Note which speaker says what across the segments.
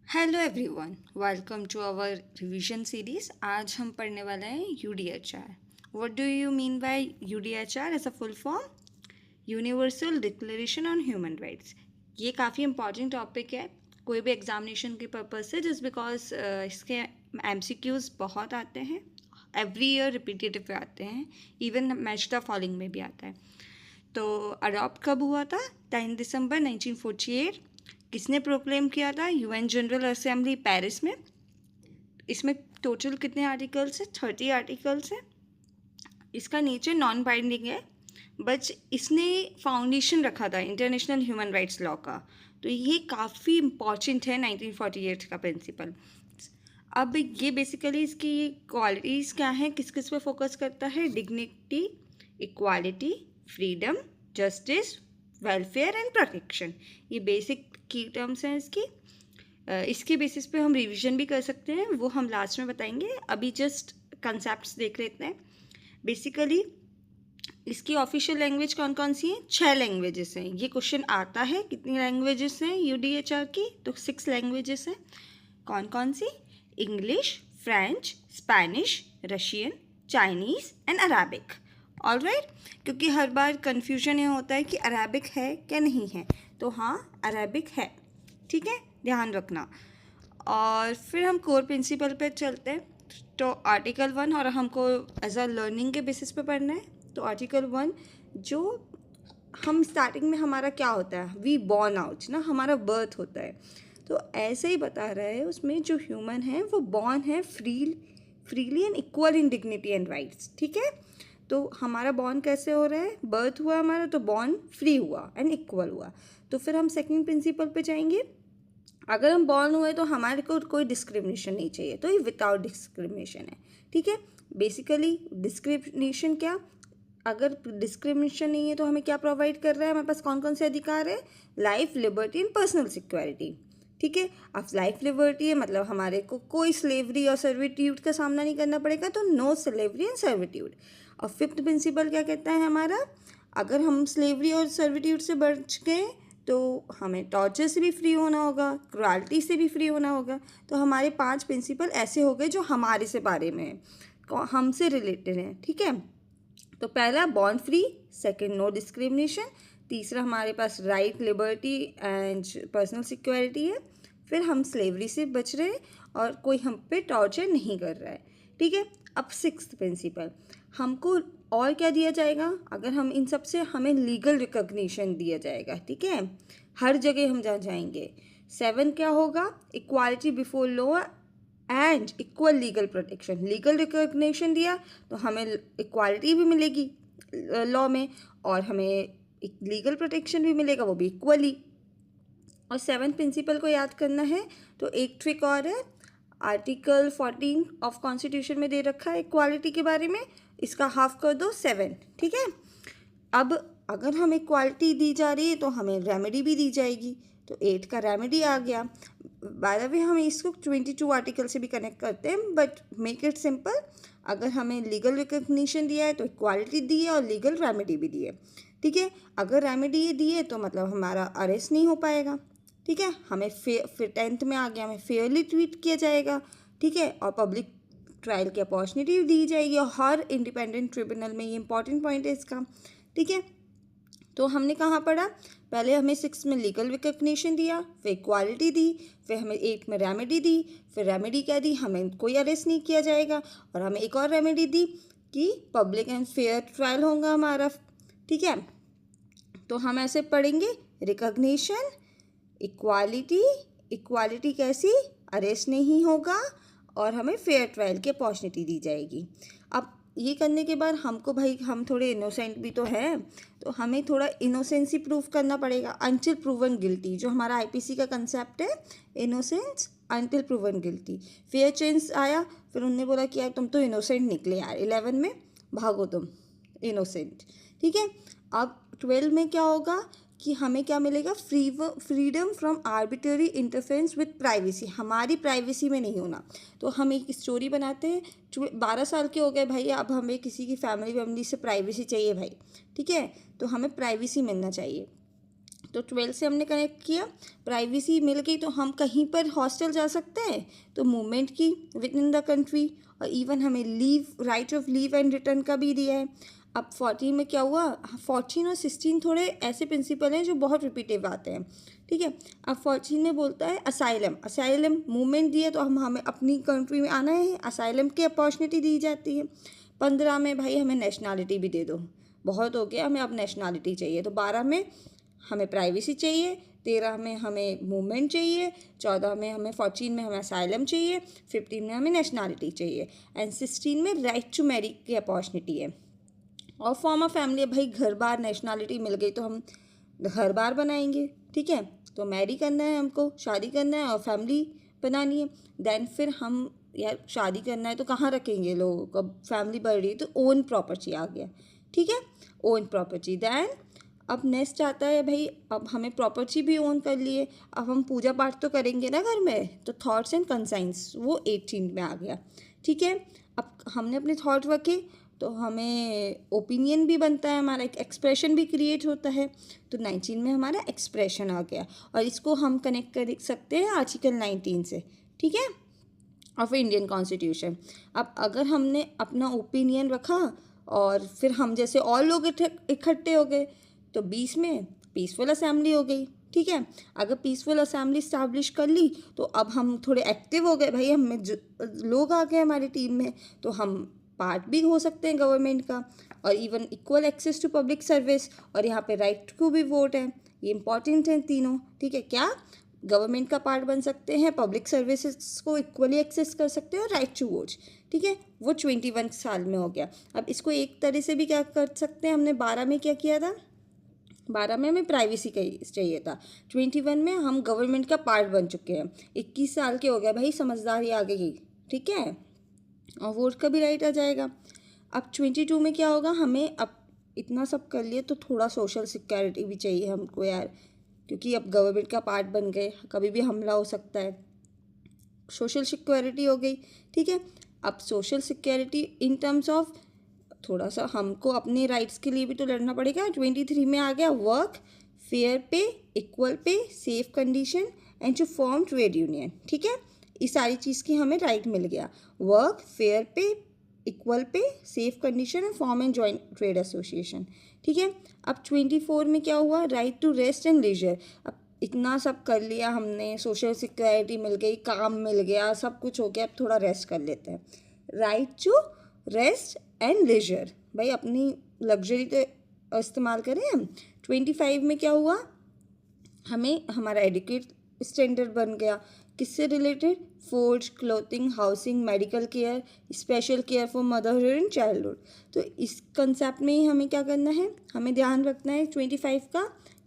Speaker 1: Hello everyone, welcome to our revision series. आज हम पढ़ने वाले हैं UDHR. What do you mean by UDHR as a full form? Universal declaration on human rights. ये काफ़ी important topic है कोई भी एग्जामिनेशन के पर्पज से, जस्ट बिकॉज इसके एमसीक्यूज बहुत आते हैं, एवरी ईयर रिपीटेटिव पे आते हैं, इवन मैच द फॉलोइंग में भी आता है। तो अडॉप्ट कब हुआ था? 10 दिसंबर 1948। किसने प्रोक्लेम किया था? यूएन जनरल असेंबली पेरिस में। इसमें टोटल कितने आर्टिकल्स हैं? 30 आर्टिकल्स हैं। इसका नेचर नॉन बाइंडिंग है, बट इसने फाउंडेशन रखा था इंटरनेशनल ह्यूमन राइट्स लॉ का। तो ये काफ़ी इम्पॉर्टेंट है 1948 का प्रिंसिपल। अब ये बेसिकली इसकी क्वालिटीज़ क्या हैं, किस किस पे फोकस करता है? Dignity, equality, freedom, justice, welfare and protection. ये बेसिक की टर्म्स हैं इसकी। इसके बेसिस पे हम रिवीजन भी कर सकते हैं, वो हम लास्ट में बताएंगे। अभी जस्ट कंसेप्ट्स देख लेते हैं। बेसिकली इसकी ऑफिशियल लैंग्वेज कौन कौन सी है? 6 लैंग्वेजेस हैं। ये क्वेश्चन आता है कितनी लैंग्वेजेस हैं यूडीएचआर की? तो 6 लैंग्वेजेस हैं। कौन कौन सी? English, French, Spanish, Russian, Chinese and Arabic. All right, क्योंकि हर बार कन्फ्यूजन ये होता है कि अराबिक है क्या नहीं है। तो हाँ, अराबिक है, ठीक है, ध्यान रखना। और फिर हम कोर प्रिंसिपल पे चलते हैं। तो आर्टिकल 1, और हमको एज अ लर्निंग के बेसिस पे पढ़ना है। तो आर्टिकल 1, जो हम स्टार्टिंग में हमारा क्या होता है? वी बॉर्न आउट ना, हमारा बर्थ होता है। तो ऐसे ही बता रहा है उसमें, जो ह्यूमन है वो बॉर्न है freely and equal in dignity and rights, ठीक है। तो हमारा बॉर्न कैसे हो रहा है? बर्थ हुआ हमारा, तो बॉर्न फ्री हुआ एंड इक्वल हुआ। तो फिर हम सेकंड प्रिंसिपल पे जाएंगे। अगर हम बॉर्न हुए तो हमारे को कोई डिस्क्रिमिनेशन नहीं चाहिए, तो ये विदाउट डिस्क्रिमिनेशन है, ठीक है। बेसिकली डिस्क्रिमिनेशन क्या? अगर डिस्क्रिमिनेशन नहीं है तो हमें क्या प्रोवाइड कर रहा है? हमारे पास कौन कौन से अधिकार है? Life, liberty and personal security, ठीक है। अब लाइफ लिबर्टी है मतलब हमारे को कोई स्लेवरी और सर्विट्यूड का सामना नहीं करना पड़ेगा, तो नो स्लेवरी एंड सर्विट्यूड। और फिफ्थ प्रिंसिपल क्या कहता है हमारा? अगर हम स्लेवरी और सर्विट्यूड से बच गए तो हमें टॉर्चर से भी फ्री होना होगा, क्रुएल्टी से भी फ्री होना होगा। तो हमारे 5 प्रिंसिपल ऐसे हो गए जो हमारे से बारे में है, हमसे रिलेटेड हैं, ठीक है। तो पहला born free, second no discrimination, तीसरा हमारे पास right, liberty and personal security है। फिर हम स्लेवरी से बच रहे हैं और कोई हम पे टॉर्चर नहीं कर रहा है, ठीक है। अब सिक्स्थ प्रिंसिपल, हमको और क्या दिया जाएगा? अगर हम इन सब से, हमें लीगल रिकॉग्निशन दिया जाएगा, ठीक है, हर जगह हम जहाँ जाएंगे। 7 क्या होगा? Equality before law and equal legal protection. Legal recognition दिया तो हमें इक्वालिटी भी मिलेगी लॉ में, और हमें लीगल प्रोटेक्शन भी मिलेगा, वो भी इक्वली। और 7th प्रिंसिपल को याद करना है तो एक ट्रिक और है। आर्टिकल 14 ऑफ कॉन्स्टिट्यूशन में दे रखा है इक्वालिटी के बारे में, इसका हाफ कर दो 7, ठीक है। अब अगर हमें इक्वालिटी दी जा रही है तो हमें रेमेडी भी दी जाएगी, तो 8 का रेमेडी आ गया। बाय द वे हम इसको 22 आर्टिकल से भी कनेक्ट करते हैं, बट मेक इट सिंपल। अगर हमें लीगल रिकग्निशन दिया है तो इक्वालिटी दी है और लीगल रेमेडी भी दी है, ठीक है। अगर रेमेडी ये दी है तो मतलब हमारा अरेस्ट नहीं हो पाएगा, ठीक है। हमें फिर 10th में आ गया, हमें फेयरली ट्रीट किया जाएगा, ठीक है। और पब्लिक ट्रायल की अपॉर्चुनिटी दी जाएगी, और हर इंडिपेंडेंट ट्रिब्यूनल में, ये इंपॉर्टेंट पॉइंट है इसका, ठीक है। तो हमने कहाँ पढ़ा? पहले हमें 6 में लीगल रिकग्निशन दिया, फिर इक्वालिटी दी, फिर हमें 8 में रेमेडी दी। फिर रेमेडी क्या दी? हमें कोई अरेस्ट नहीं किया जाएगा। और हमें एक और रेमेडी दी कि पब्लिक एंड फेयर ट्रायल होगा हमारा, ठीक है। तो हम ऐसे पढ़ेंगे, रिकग्निशन, इक्वालिटी, इक्वालिटी कैसी? अरेस्ट नहीं होगा, और हमें फेयर ट्रायल की अपॉर्चुनिटी दी जाएगी। अब ये करने के बाद हमको, भाई हम थोड़े इनोसेंट भी तो हैं, तो हमें थोड़ा इनोसेंसी प्रूफ करना पड़ेगा, अनटिल प्रूवन गिल्टी, जो हमारा आईपीसी का कंसेप्ट है, innocence until proven guilty. Fair change आया, फिर उन्होंने बोला कि यार तुम तो इनोसेंट निकले यार, 11 में भागो तुम, इनोसेंट, ठीक है। अब 12 में क्या होगा कि हमें क्या मिलेगा? Freedom from arbitrary interference with privacy, हमारी प्राइवेसी में नहीं होना। तो हम एक स्टोरी बनाते हैं, 12 साल के हो गए भाई, अब हमें किसी की फैमिली से प्राइवेसी चाहिए भाई, ठीक है, तो हमें प्राइवेसी मिलना चाहिए। तो 12 से हमने कनेक्ट किया, प्राइवेसी मिल गई तो हम कहीं पर हॉस्टल जा सकते हैं, तो मूवमेंट की विद इन द कंट्री, और इवन हमें leave, right of leave and return का भी दिया है। अब 14 में क्या हुआ, 14 और 16 थोड़े ऐसे प्रिंसिपल हैं जो बहुत रिपीटिव आते हैं, ठीक है। अब 14 में बोलता है असाइलम, असाइलम मूवमेंट दिए तो हमें अपनी कंट्री में आना है, असाइलम की अपॉर्चुनिटी दी जाती है। 15 में भाई हमें नेशनैलिटी भी दे दो, बहुत हो गया, हमें अब नेशनैलिटी चाहिए। तो 12 में हमें प्राइवेसी चाहिए, 13 में हमें मूवमेंट चाहिए, 14 में हमें 14 में हमें असाइलम चाहिए, 15 में हमें नेशनैलिटी चाहिए, एंड 16 में राइट टू मैरी की अपॉर्चुनिटी है। और फॉर्म ऑफ फैमिली है भाई, घर बार नेशनैलिटी मिल गई तो हम घर बार बनाएंगे, ठीक है। तो मैरी करना है हमको, शादी करना है और फैमिली बनानी है। देन फिर हम यार शादी करना है तो कहाँ रखेंगे लोगों को, फैमिली बढ़ रही है तो ओन प्रॉपर्टी आ गया, ठीक है, ओन प्रॉपर्टी। देन अब नेक्स्ट आता है भाई, अब हमें प्रॉपर्टी भी ओन कर लिए, अब हम पूजा पाठ तो करेंगे ना घर में, तो थॉट्स एंड कंसाइंस वो 18 में आ गया, ठीक है। अब हमने अपने थॉट रखे तो हमें ओपिनियन भी बनता है, हमारा एक एक्सप्रेशन भी क्रिएट होता है, तो 19 में हमारा एक्सप्रेशन आ गया, और इसको हम कनेक्ट कर सकते हैं आर्टिकल 19 से, ठीक है, ऑफ इंडियन कॉन्स्टिट्यूशन। अब अगर हमने अपना ओपिनियन रखा और फिर हम जैसे और लोग इकट्ठे हो गए, तो 20 में पीसफुल असेंबली हो गई, ठीक है। अगर पीसफुल असेंबली इस्टेब्लिश कर ली तो अब हम थोड़े एक्टिव हो गए भाई, हमें लोग आ गए हमारी टीम में, तो हम पार्ट भी हो सकते हैं गवर्नमेंट का, और even equal access to public service, और यहाँ पे राइट टू भी वोट है, ये इंपॉर्टेंट है तीनों, ठीक है। क्या गवर्नमेंट का पार्ट बन सकते हैं, पब्लिक सर्विसेज को इक्वली एक्सेस कर सकते हैं, और राइट टू वोट, ठीक है, वो 21 साल में हो गया। अब इसको एक तरह से भी क्या कर सकते हैं, हमने 12 में क्या किया था, 12 में हमें प्राइवेसी चाहिए था, 21 में हम गवर्नमेंट का पार्ट बन चुके हैं, 21 साल के हो गए भाई, समझदारी आ गई, ठीक है, और वोट का भी राइट आ जाएगा। अब 22 में क्या होगा, हमें अब इतना सब कर लिए तो थोड़ा सोशल सिक्योरिटी भी चाहिए हमको यार, क्योंकि अब गवर्नमेंट का पार्ट बन गए, कभी भी हमला हो सकता है, सोशल सिक्योरिटी हो गई, ठीक है। अब social security in terms of थोड़ा सा हमको अपने राइट्स के लिए भी तो लड़ना पड़ेगा। 23 में आ गया work, fair pay, equal pay, safe condition and to form trade union, ठीक है, इस सारी चीज़ की हमें राइट मिल गया, work, fair pay, equal pay, safe condition and form and joint trade association, ठीक है। अब 24 में क्या हुआ, right to rest and leisure. अब इतना सब कर लिया हमने, सोशल सिक्योरिटी मिल गई, काम मिल गया, सब कुछ हो गया, अब थोड़ा रेस्ट कर लेते हैं, right to rest and leisure, भाई अपनी लग्जरी तो इस्तेमाल करें हम। 25 में क्या हुआ, हमें हमारा एडुकेट स्टैंडर्ड बन गया, किससे related, food, clothing, housing, medical care, special care for motherhood and childhood. तो इस कंसेप्ट में ही हमें क्या करना है, हमें ध्यान रखना है 25 का,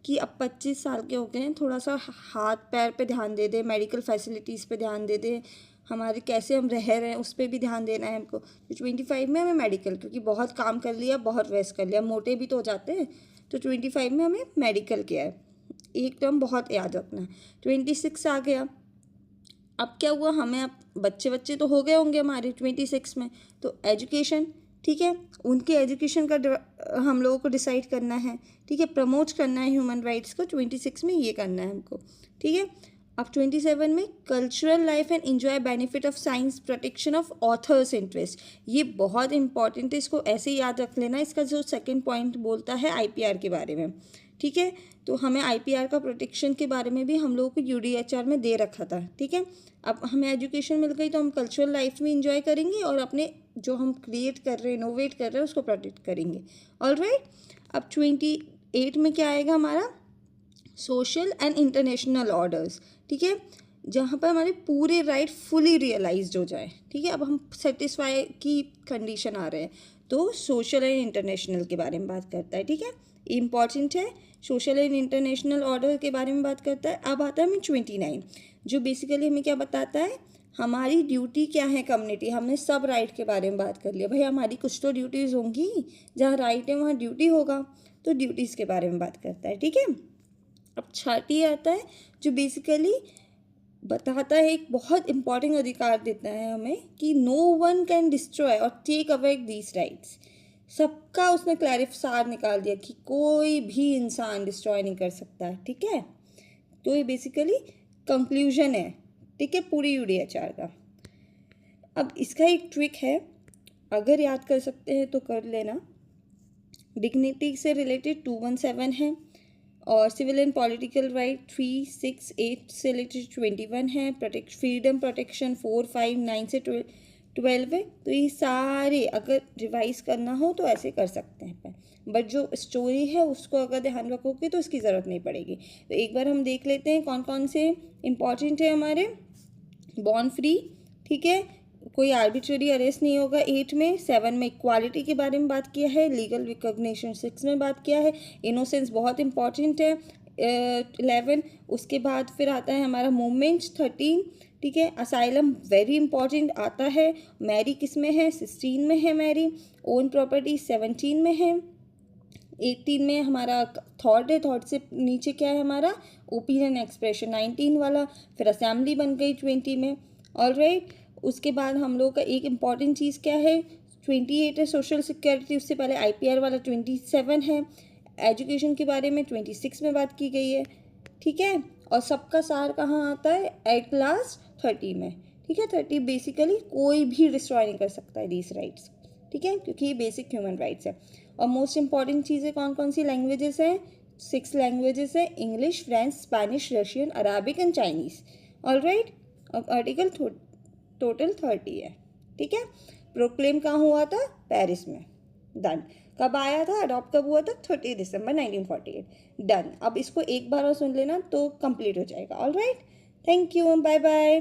Speaker 1: कि अब 25 साल के हो गए हैं, थोड़ा सा हाथ पैर पे ध्यान दे दें, मेडिकल फैसिलिटीज़ पे ध्यान दे दें, हमारे कैसे हम रह रहे हैं उस पर भी ध्यान देना है हमको। तो 25 में हमें मेडिकल, क्योंकि बहुत काम कर लिया, बहुत रेस्ट कर लिया, मोटे भी तो हो जाते हैं, तो 25 में हमें मेडिकल केयर, एक टर्म बहुत याद रखना है। 26 आ गया, अब क्या हुआ, हमें अब बच्चे तो हो गए होंगे हमारे 26 में, तो एजुकेशन, ठीक है, उनके एजुकेशन का हम लोगों को डिसाइड करना है, ठीक है, प्रमोट करना है ह्यूमन राइट्स को, 26 में ये करना है हमको, ठीक है। अब 27 में cultural life and enjoy benefit of science, protection of authors interest, ये बहुत इंपॉर्टेंट है, इसको ऐसे ही याद रख लेना, इसका जो सेकंड पॉइंट बोलता है आईपीआर के बारे में, ठीक है। तो हमें आईपीआर का प्रोटेक्शन के बारे में भी हम लोगों को यूडीएचआर में दे रखा था, ठीक है। अब हमें एजुकेशन मिल गई तो हम कल्चरल लाइफ में इंजॉय करेंगे, और अपने जो हम क्रिएट कर रहे हैं, इनोवेट कर रहे हैं, उसको प्रोटेक्ट करेंगे, ऑलराइट। अब 28 में क्या आएगा हमारा, सोशल एंड इंटरनेशनल ऑर्डर्स, ठीक है, जहाँ पर हमारे पूरे राइट फुली रियलाइज्ड हो जाए, ठीक है। अब हम सेटिस्फाई की कंडीशन आ रहे हैं, तो सोशल एंड इंटरनेशनल के बारे में बात करता है, ठीक है, इम्पॉर्टेंट है, सोशल एंड इंटरनेशनल ऑर्डर के बारे में बात करता है। अब आता है हमें 29, जो बेसिकली हमें क्या बताता है, हमारी ड्यूटी क्या है कम्युनिटी, हमने सब राइट के बारे में बात कर लिया, भाई हमारी कुछ तो ड्यूटीज़ होंगी, जहाँ राइट है वहाँ ड्यूटी होगा, तो ड्यूटीज़ के बारे में बात करता है, ठीक है। अब 30 आता है, जो बेसिकली बताता है, एक बहुत इंपॉर्टेंट अधिकार देता है हमें, कि नो वन कैन डिस्ट्रॉय और टेक अवे दीज राइट्स, सबका उसने क्लैरिफायर निकाल दिया कि कोई भी इंसान डिस्ट्रॉय नहीं कर सकता है, ठीक है। तो ये बेसिकली कंक्लूजन है, ठीक है, पूरी यूडीएचआर का। अब इसका एक ट्रिक है, अगर याद कर सकते हैं तो कर लेना। डिग्निटी से रिलेटेड 217 है, और सिविल एंड पॉलिटिकल राइट 3, 6, 8 से रिलेटेड 21 है, फ्रीडम प्रोटेक्शन 4, 5, 9 से 12 है। तो ये सारे अगर रिवाइज करना हो तो ऐसे कर सकते हैं, बट जो स्टोरी है उसको अगर ध्यान रखोगे तो इसकी ज़रूरत नहीं पड़ेगी। तो एक बार हम देख लेते हैं कौन कौन से इम्पॉर्टेंट है हमारे। बॉर्न फ्री, ठीक है, कोई आर्बिट्रेरी अरेस्ट नहीं होगा 8 में। 7 में इक्वालिटी के बारे में बात किया है। लीगल रिकॉग्निशन 6 में बात किया है। इनोसेंस बहुत इंपॉर्टेंट है 11। उसके बाद फिर आता है हमारा मूवमेंट 13, ठीक है। असाइलम वेरी इंपॉर्टेंट आता है। मैरी किस में है? 16 में है मैरी। ओन प्रॉपर्टी 17 में है। 18 में हमारा थॉट है, थॉट से नीचे क्या है हमारा? ओपिनियन एक्सप्रेशन 19 वाला। फिर असेंबली बन गई 20 में। ऑलराइट, उसके बाद हम लोग का एक इम्पॉर्टेंट चीज़ क्या है? 28 है सोशल सिक्योरिटी। उससे पहले आईपीआर वाला 27 है। एजुकेशन के बारे में 26 में बात की गई है, ठीक है। और सबका सार कहाँ आता है? एट लास्ट 30 में, ठीक है। 30 बेसिकली कोई भी डिस्ट्रॉय नहीं कर सकता है दीज राइट्स, ठीक है, क्योंकि ये बेसिक ह्यूमन राइट्स है। और मोस्ट इंपॉर्टेंट चीज़ें कौन कौन सी लैंग्वेजेस हैं? 6 लैंग्वेजेस है, English, French, Spanish, Russian, Arabic and Chinese. Alright, अब आर्टिकल टोटल 30 है, ठीक है। प्रोक्लेम कहाँ हुआ था? पेरिस में। डन। कब आया था? अडॉप्ट कब हुआ था? 30 दिसंबर 1948। डन। अब इसको एक बार और सुन लेना तो कंप्लीट हो जाएगा। Alright, thank you, bye bye.